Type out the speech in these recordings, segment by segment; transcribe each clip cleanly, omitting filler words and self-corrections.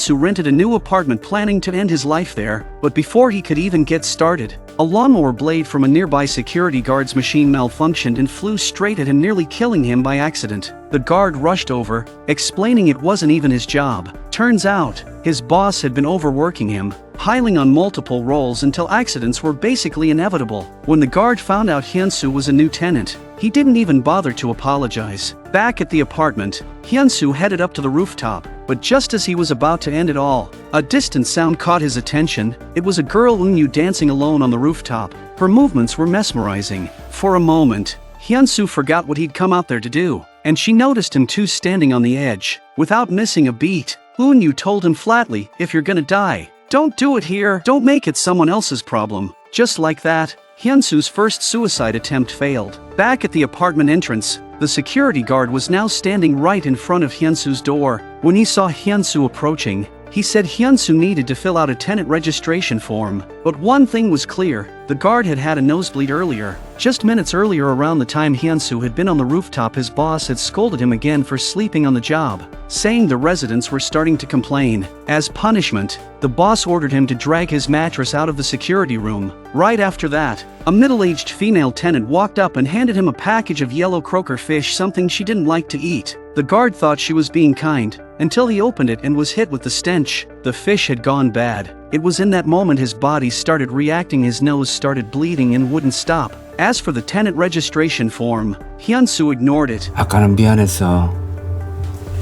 Hyunsu rented a new apartment planning to end his life there, but before he could even get started, a lawnmower blade from a nearby security guard's machine malfunctioned and flew straight at him, nearly killing him by accident. The guard rushed over, explaining it wasn't even his job. Turns out, his boss had been overworking him, piling on multiple roles until accidents were basically inevitable. When the guard found out Hyunsu was a new tenant, he didn't even bother to apologize. Back at the apartment, Hyunsu headed up to the rooftop, but just as he was about to end it all, a distant sound caught his attention. It was a girl Unyu dancing alone on the rooftop. Her movements were mesmerizing. For a moment, Hyunsu forgot what he'd come out there to do, and she noticed him too standing on the edge. Without missing a beat, Unyu told him flatly, "If you're gonna die, don't do it here. Don't make it someone else's problem." Just like that, Hyunsu's first suicide attempt failed. Back at the apartment entrance, the security guard was now standing right in front of Hyunsu's door. When he saw Hyunsu approaching, he said Hyunsu needed to fill out a tenant registration form. But one thing was clear, the guard had had a nosebleed earlier. Just minutes earlier, around the time Hyunsu had been on the rooftop, his boss had scolded him again for sleeping on the job, saying the residents were starting to complain. As punishment, the boss ordered him to drag his mattress out of the security room. Right after that, a middle-aged female tenant walked up and handed him a package of yellow croaker fish, something she didn't like to eat. The guard thought she was being kind, until he opened it and was hit with the stench. The fish had gone bad. It was in that moment his body started reacting, his nose started bleeding and wouldn't stop. As for the tenant registration form, Hyunsu ignored it. 아까는 미안했어.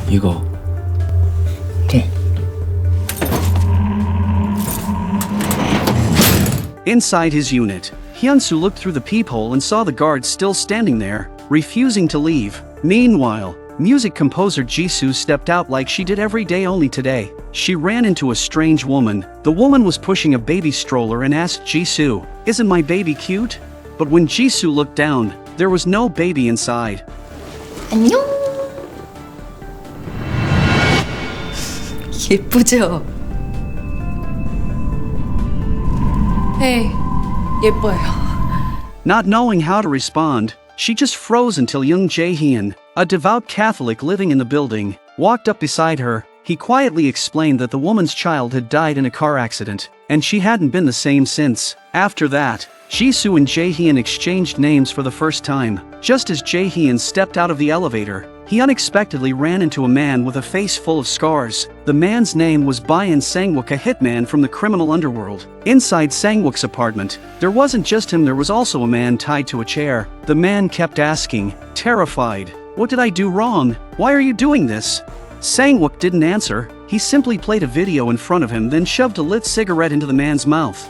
이거. Inside his unit, Hyunsu looked through the peephole and saw the guard still standing there, refusing to leave. Meanwhile, music composer Jisoo stepped out like she did every day, only today. She ran into a strange woman. The woman was pushing a baby stroller and asked Jisoo, "Isn't my baby cute?" But when Jisoo looked down, there was no baby inside. 안녕. 예쁘죠? 네, 예뻐요. Not knowing how to respond, she just froze until young Jae-hyun, a devout Catholic living in the building, walked up beside her. He quietly explained that the woman's child had died in a car accident, and she hadn't been the same since. After that, Jisoo and Jae-hyun exchanged names for the first time. Just as Jae-hyun stepped out of the elevator, he unexpectedly ran into a man with a face full of scars. The man's name was Bayan Sangwook, a hitman from the criminal underworld. Inside Sangwook's apartment, there wasn't just him, there was also a man tied to a chair. The man kept asking, terrified, "What did I do wrong? Why are you doing this?" Sangwook didn't answer. He simply played a video in front of him, then shoved a lit cigarette into the man's mouth.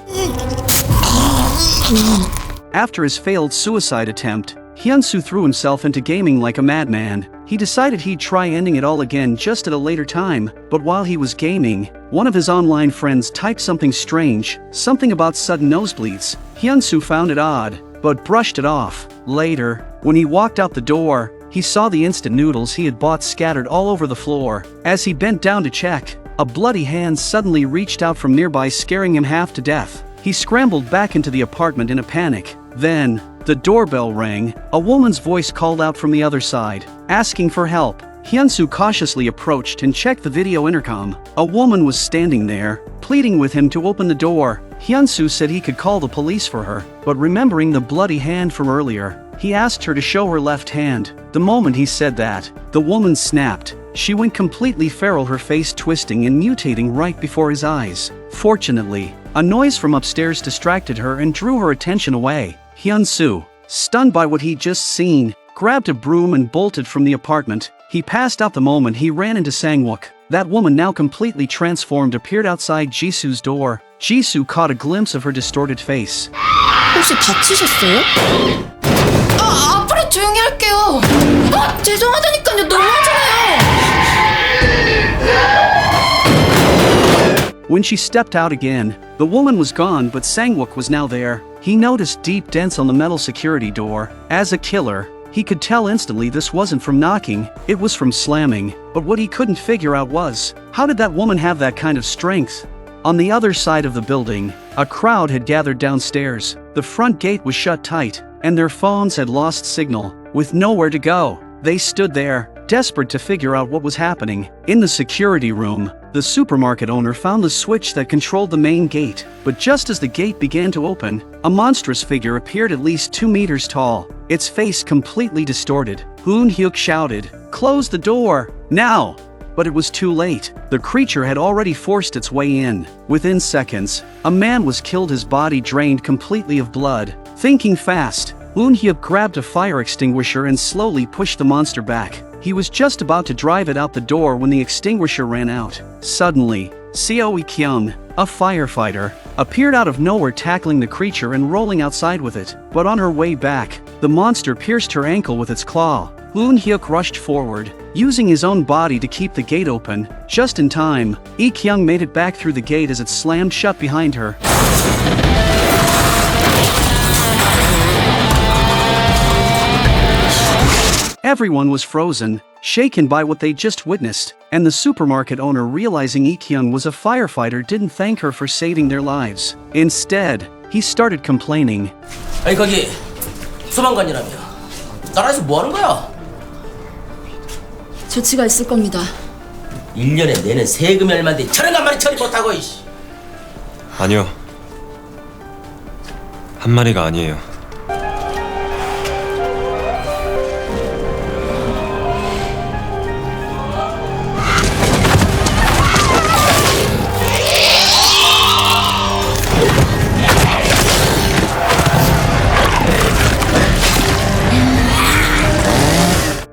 After his failed suicide attempt, Hyunsu threw himself into gaming like a madman. He decided he'd try ending it all again just at a later time, but while he was gaming, one of his online friends typed something strange, something about sudden nosebleeds. Hyunsu found it odd, but brushed it off. Later, when he walked out the door, he saw the instant noodles he had bought scattered all over the floor. As he bent down to check, a bloody hand suddenly reached out from nearby, scaring him half to death. He scrambled back into the apartment in a panic. Then, the doorbell rang. A woman's voice called out from the other side, asking for help. Hyunsu cautiously approached and checked the video intercom. A woman was standing there, pleading with him to open the door. Hyunsu said he could call the police for her, but remembering the bloody hand from earlier, he asked her to show her left hand. The moment he said that, the woman snapped. She went completely feral, her face twisting and mutating right before his eyes. Fortunately, a noise from upstairs distracted her and drew her attention away. Hyunsu, stunned by what he'd just seen, grabbed a broom and bolted from the apartment. He passed out the moment he ran into Sangwook. That woman, now completely transformed, appeared outside Jisoo's door. Jisoo caught a glimpse of her distorted face. 혹시 다치셨어요? 앞으로 조용히 할게요. 죄송하다니까요. 너무하잖아요. When she stepped out again, the woman was gone, but Sangwook was now there. He noticed deep dents on the metal security door. As a killer, he could tell instantly this wasn't from knocking, it was from slamming. But what he couldn't figure out was, how did that woman have that kind of strength? On the other side of the building, a crowd had gathered downstairs. The front gate was shut tight, and their phones had lost signal. With nowhere to go, they stood there, desperate to figure out what was happening. In the security room, The supermarket owner found the switch that controlled the main gate, but just as the gate began to open, a monstrous figure appeared at least 2 meters tall, its face completely distorted. Hoon Hyuk shouted, "Close the door, now!" But it was too late. The creature had already forced its way in. Within seconds, a man was killed, his body drained completely of blood. Thinking fast, Hoon Hyuk grabbed a fire extinguisher and slowly pushed the monster back. He was just about to drive it out the door when the extinguisher ran out. Suddenly, Seo Kyung, a firefighter, appeared out of nowhere, tackling the creature and rolling outside with it. But on her way back, the monster pierced her ankle with its claw. Hoon Hyuk rushed forward, using his own body to keep the gate open. Just in time, Lee Kyung made it back through the gate as it slammed shut behind her. Everyone was frozen, shaken by what they just witnessed, and the supermarket owner, realizing Lee Kyung was a firefighter, didn't thank her for saving their lives. Instead, he started complaining. 아니 거기 소방관이라며 나라에서 뭐 하는 거야? 조치가 있을 겁니다. 1년에 내는 세금이 얼마인데 저런 한 마리 처리 못하고 이씨. 아니요. 한 마리가 아니에요.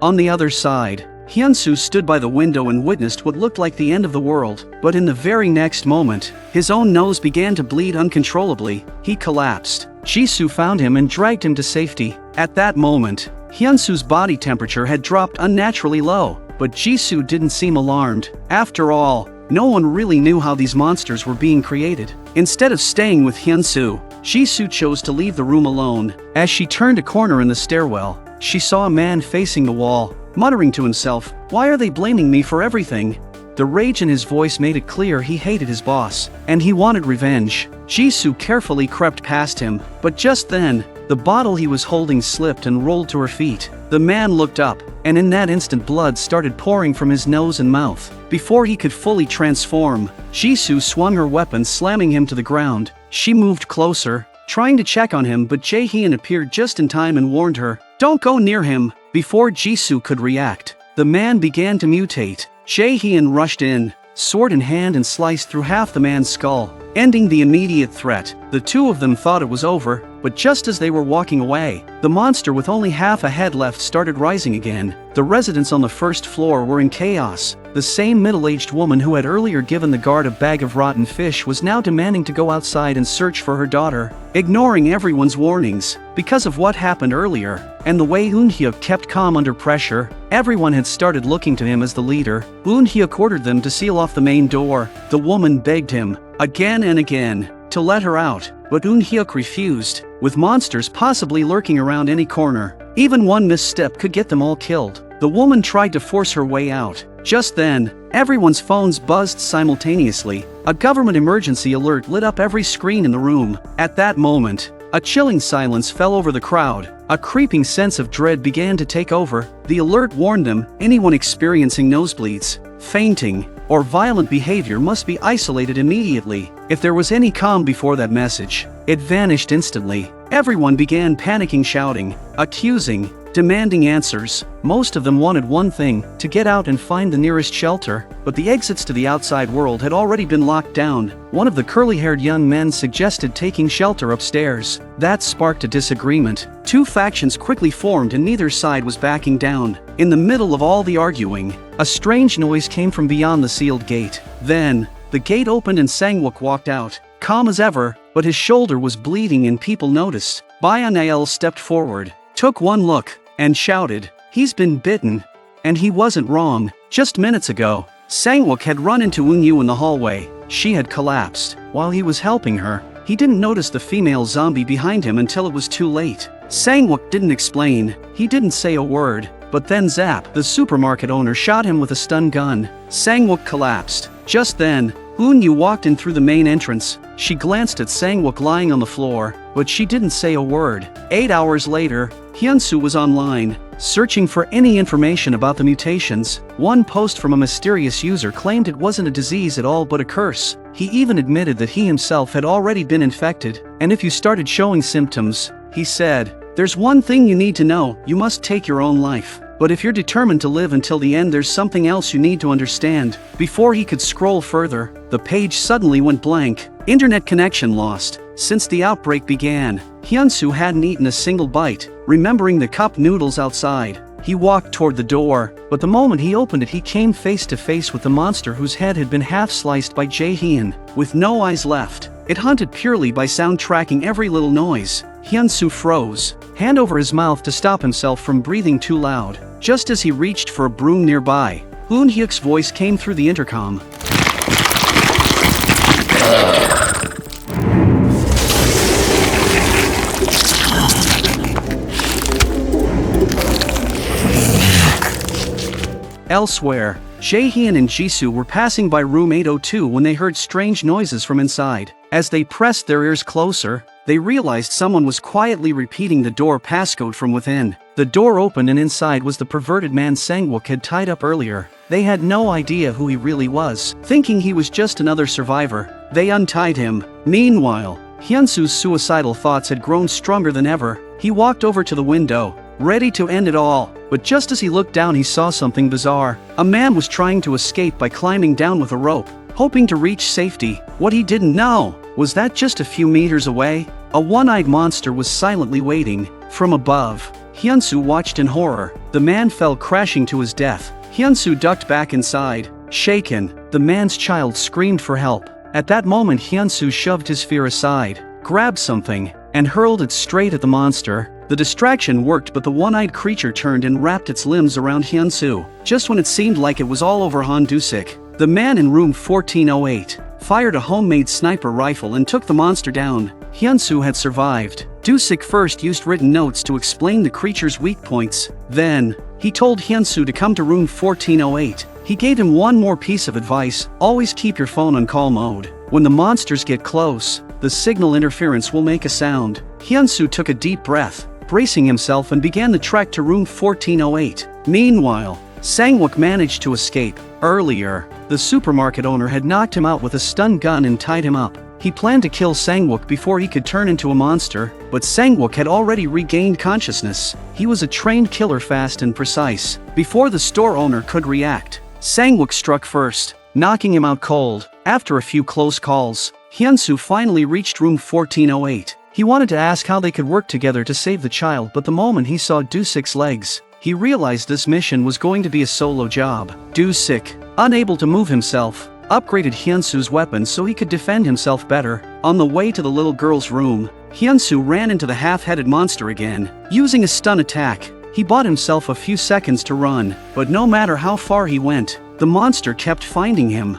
On the other side, Hyunsu stood by the window and witnessed what looked like the end of the world, but in the very next moment, his own nose began to bleed uncontrollably. He collapsed. Jisoo found him and dragged him to safety. At that moment, Hyunsu's body temperature had dropped unnaturally low, but Jisoo didn't seem alarmed. After all, no one really knew how these monsters were being created. Instead of staying with Hyunsu, Jisoo chose to leave the room alone. As she turned a corner in the stairwell, she saw a man facing the wall, muttering to himself, "Why are they blaming me for everything?" The rage in his voice made it clear he hated his boss, and he wanted revenge. Jisoo carefully crept past him, but just then, the bottle he was holding slipped and rolled to her feet. The man looked up, and in that instant blood started pouring from his nose and mouth. Before he could fully transform, Jisoo swung her weapon, slamming him to the ground. She moved closer, trying to check on him, but Jae-hyun appeared just in time and warned her, "Don't go near him." Before Jisoo could react, the man began to mutate. Jae-hyun rushed in, sword in hand, and sliced through half the man's skull, ending the immediate threat. The two of them thought it was over, but just as they were walking away, the monster with only half a head left started rising again. The residents on the first floor were in chaos. The same middle-aged woman who had earlier given the guard a bag of rotten fish was now demanding to go outside and search for her daughter, ignoring everyone's warnings. Because of what happened earlier, and the way Hoon Hyuk kept calm under pressure, everyone had started looking to him as the leader. Hoon Hyuk ordered them to seal off the main door. The woman begged him, again and again, to let her out, but Hoon Hyuk refused. With monsters possibly lurking around any corner, even one misstep could get them all killed. The woman tried to force her way out. Just then, everyone's phones buzzed simultaneously. A government emergency alert lit up every screen in the room. At that moment, a chilling silence fell over the crowd. A creeping sense of dread began to take over. The alert warned them, anyone experiencing nosebleeds, fainting, or violent behavior must be isolated immediately. If there was any calm before that message, it vanished instantly. Everyone began panicking, shouting, accusing, demanding answers. Most of them wanted one thing, to get out and find the nearest shelter, but the exits to the outside world had already been locked down. One of the curly-haired young men suggested taking shelter upstairs. That sparked a disagreement. Two factions quickly formed and neither side was backing down. In the middle of all the arguing, a strange noise came from beyond the sealed gate. Then, the gate opened and Sang-wook walked out, calm as ever, but his shoulder was bleeding and people noticed. Byanael stepped forward, took one look, and shouted, "He's been bitten." And he wasn't wrong. Just minutes ago, Sang-wook had run into Eun-yu in the hallway. She had collapsed. While he was helping her, he didn't notice the female zombie behind him until it was too late. Sang-wook didn't explain, he didn't say a word, but then zap, the supermarket owner shot him with a stun gun. Sang-wook collapsed. Just then, Hyanu walked in through the main entrance. She glanced at Sang-wook lying on the floor, but she didn't say a word. 8 hours later, Hyunsu was online, searching for any information about the mutations. One post from a mysterious user claimed it wasn't a disease at all but a curse. He even admitted that he himself had already been infected, and if you started showing symptoms, he said, "There's one thing you need to know, you must take your own life. But if you're determined to live until the end, there's something else you need to understand." Before he could scroll further, the page suddenly went blank. Internet connection lost. Since the outbreak began, Hyunsu hadn't eaten a single bite. Remembering the cup noodles outside, he walked toward the door, but the moment he opened it, he came face to face with the monster whose head had been half sliced by Jae-hyun. With no eyes left, it hunted purely by sound, tracking every little noise. Hyunsu froze, hand over his mouth to stop himself from breathing too loud. Just as he reached for a broom nearby, Hoon Hyuk's voice came through the intercom. Elsewhere, Jae-hyun and Jisoo were passing by room 802 when they heard strange noises from inside. As they pressed their ears closer, they realized someone was quietly repeating the door passcode from within. The door opened and inside was the perverted man Sang-wook had tied up earlier. They had no idea who he really was. Thinking he was just another survivor, they untied him. Meanwhile, Hyunsu's suicidal thoughts had grown stronger than ever. He walked over to the window, ready to end it all. But just as he looked down, he saw something bizarre. A man was trying to escape by climbing down with a rope, hoping to reach safety. What he didn't know was that just a few meters away, a one-eyed monster was silently waiting. From above, Hyunsu watched in horror. The man fell crashing to his death. Hyunsu ducked back inside. Shaken, the man's child screamed for help. At that moment, Hyunsu shoved his fear aside, grabbed something, and hurled it straight at the monster. The distraction worked, but the one-eyed creature turned and wrapped its limbs around Hyunsu. Just when it seemed like it was all over, Han Dusik, the man in room 1408, fired a homemade sniper rifle and took the monster down. Hyunsu had survived. Dusik first used written notes to explain the creature's weak points. Then, he told Hyunsu to come to room 1408. He gave him one more piece of advice: always keep your phone on call mode. When the monsters get close, the signal interference will make a sound. Hyunsu took a deep breath, bracing himself, and began the trek to room 1408. Meanwhile, Sang-wook managed to escape. Earlier, the supermarket owner had knocked him out with a stun gun and tied him up. He planned to kill Sang-wook before he could turn into a monster, but Sang-wook had already regained consciousness. He was a trained killer, fast and precise. Before the store owner could react, Sang-wook struck first, knocking him out cold. After a few close calls, Hyunsu finally reached room 1408. He wanted to ask how they could work together to save the child, but the moment he saw Dusik's legs, he realized this mission was going to be a solo job. Dusik, unable to move himself, upgraded Hyunsu's weapon so he could defend himself better. On the way to the little girl's room, Hyunsu ran into the half-headed monster again. Using a stun attack, he bought himself a few seconds to run, but no matter how far he went, the monster kept finding him.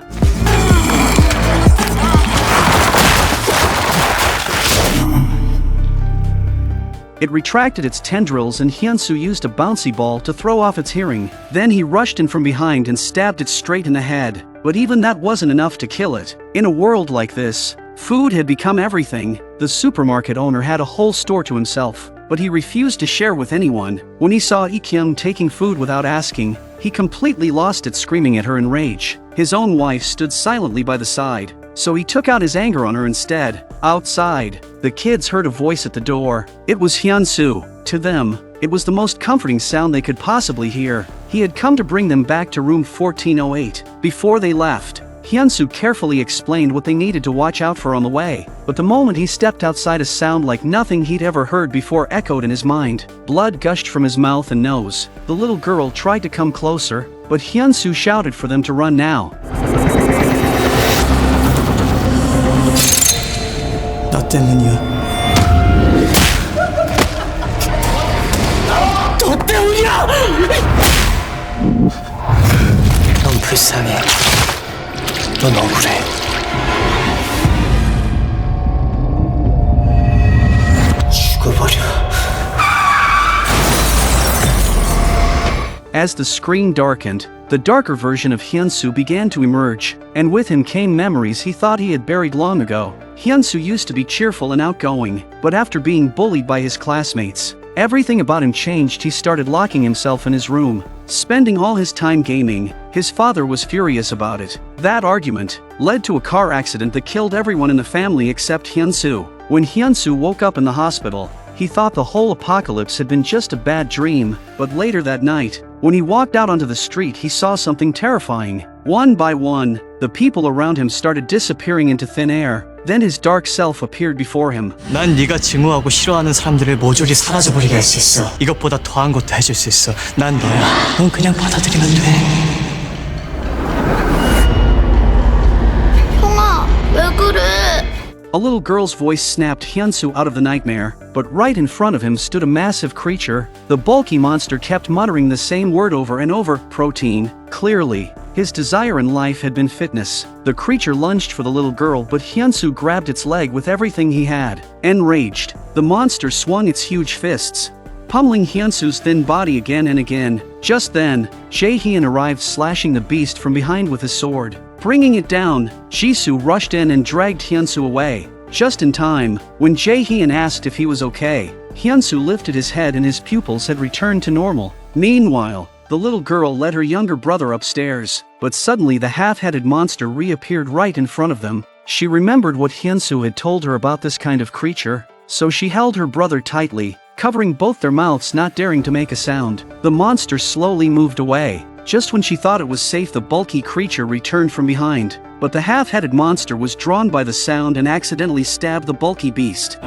It retracted its tendrils and Hyunsu used a bouncy ball to throw off its hearing. Then he rushed in from behind and stabbed it straight in the head. But even that wasn't enough to kill it. In a world like this, food had become everything. The supermarket owner had a whole store to himself, but he refused to share with anyone. When he saw Ikyung taking food without asking, he completely lost it, screaming at her in rage. His own wife stood silently by the side, so he took out his anger on her instead. Outside, the kids heard a voice at the door. It was Hyunsu. To them, it was the most comforting sound they could possibly hear. He had come to bring them back to room 1408. Before they left, Hyunsu carefully explained what they needed to watch out for on the way. But the moment he stepped outside, a sound like nothing he'd ever heard before echoed in his mind. Blood gushed from his mouth and nose. The little girl tried to come closer, but Hyunsu shouted for them to run now. 너 때문이야. 너 때문이야! 넌 불쌍해. 넌 억울해. 죽어버려. As the screen darkened, the darker version of Hyunsu began to emerge, and with him came memories he thought he had buried long ago. Hyunsu used to be cheerful and outgoing, but after being bullied by his classmates, everything about him changed. He started locking himself in his room, spending all his time gaming. His father was furious about it. That argument led to a car accident that killed everyone in the family except Hyunsu. When Hyunsu woke up in the hospital, he thought the whole apocalypse had been just a bad dream, but later that night, when he walked out onto the street, he saw something terrifying. One by one, the people around him started disappearing into thin air. Then his dark self appeared before him. 난 네가 증오하고 싫어하는 사람들을 모조리 사라져버리게 할 수 있어. 이것보다 더한 것도 해줄 수 있어. 난 너야. 넌 그냥 받아들이면 돼. 형아, 왜 그래? A little girl's voice snapped Hyunsu out of the nightmare, but right in front of him stood a massive creature. The bulky monster kept muttering the same word over and over, protein. Clearly, his desire in life had been fitness. The creature lunged for the little girl, but Hyunsu grabbed its leg with everything he had. Enraged, the monster swung its huge fists, pummeling Hyunsu's thin body again and again. Just then, Jae-hyun arrived, slashing the beast from behind with his sword. Bringing it down, Jisoo rushed in and dragged Hyunsu away. Just in time, when Jae-hyun asked if he was okay, Hyunsu lifted his head and his pupils had returned to normal. Meanwhile, the little girl led her younger brother upstairs, but suddenly the half-headed monster reappeared right in front of them. She remembered what Hyunsu had told her about this kind of creature, so she held her brother tightly, covering both their mouths, not daring to make a sound. The monster slowly moved away. Just when she thought it was safe, the bulky creature returned from behind, but the half-headed monster was drawn by the sound and accidentally stabbed the bulky beast.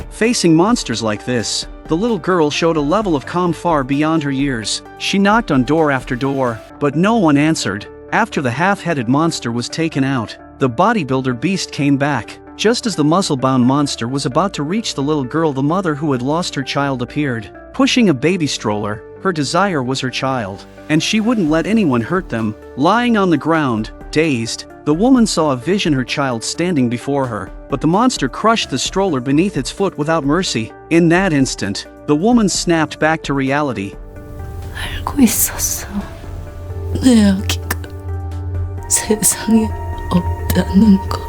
Facing monsters like this, the little girl showed a level of calm far beyond her years. She knocked on door after door, but no one answered. After the half-headed monster was taken out, the bodybuilder beast came back. Just as the muscle-bound monster was about to reach the little girl, the mother who had lost her child appeared. Pushing a baby stroller, her desire was her child, and she wouldn't let anyone hurt them. Lying on the ground, dazed, the woman saw a vision: her child standing before her, but the monster crushed the stroller beneath its foot without mercy. In that instant, the woman snapped back to reality. 알고 있었어. 내 아기가 세상에 없다는 거.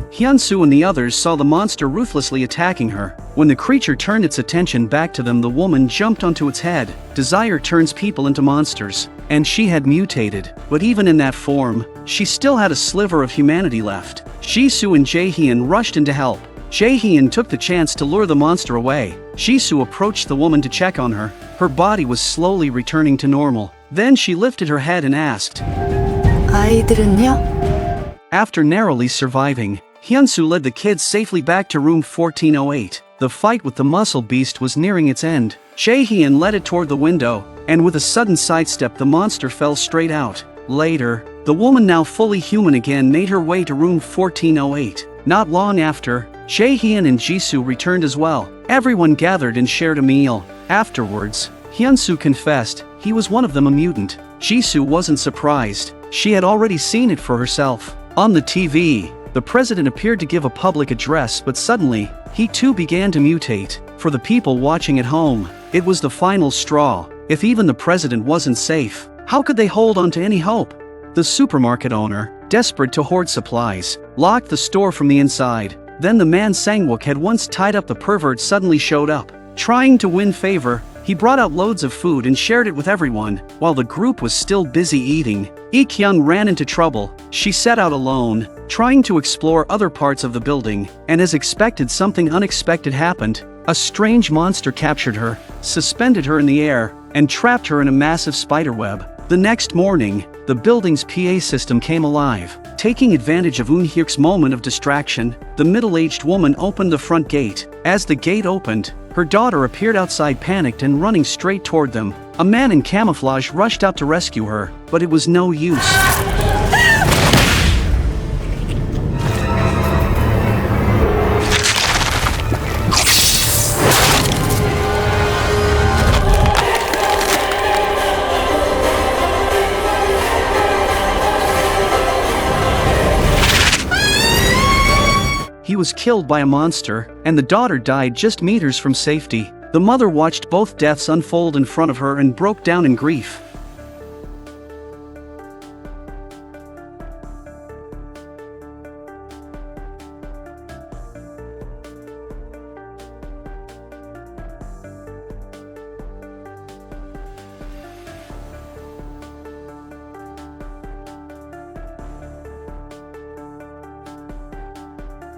Hyunsu and the others saw the monster ruthlessly attacking her. When the creature turned its attention back to them, the woman jumped onto its head. Desire turns people into monsters, and she had mutated. But even in that form, she still had a sliver of humanity left. Jisoo and Jae-hyun rushed in to help. Jae-hyun took the chance to lure the monster away. Jisoo approached the woman to check on her. Her body was slowly returning to normal. Then she lifted her head and asked, 아이들은요? After narrowly surviving, Hyunsu led the kids safely back to room 1408. The fight with the muscle beast was nearing its end. Jae-hyun led it toward the window, and with a sudden sidestep, the monster fell straight out. Later, the woman, now fully human again, made her way to room 1408. Not long after, Jae-hyun and Jisoo returned as well. Everyone gathered and shared a meal. Afterwards, Hyunsu confessed he was one of them, a mutant. Jisoo wasn't surprised. She had already seen it for herself. On the TV, the president appeared to give a public address, but suddenly, he too began to mutate. For the people watching at home, it was the final straw. If even the president wasn't safe, how could they hold on to any hope? The supermarket owner, desperate to hoard supplies, locked the store from the inside. Then the man Sang-wook had once tied up the pervert suddenly showed up. Trying to win favor, he brought out loads of food and shared it with everyone. While the group was still busy eating, Ik-hyun ran into trouble. She set out alone, trying to explore other parts of the building, and as expected, something unexpected happened. A strange monster captured her, suspended her in the air, and trapped her in a massive spiderweb. The next morning, the building's PA system came alive. Taking advantage of Eun-hyuk's moment of distraction, the middle-aged woman opened the front gate. As the gate opened, her daughter appeared outside, panicked and running straight toward them. A man in camouflage rushed out to rescue her, but it was no use. was killed by a monster, and the daughter died just meters from safety. The mother watched both deaths unfold in front of her and broke down in grief.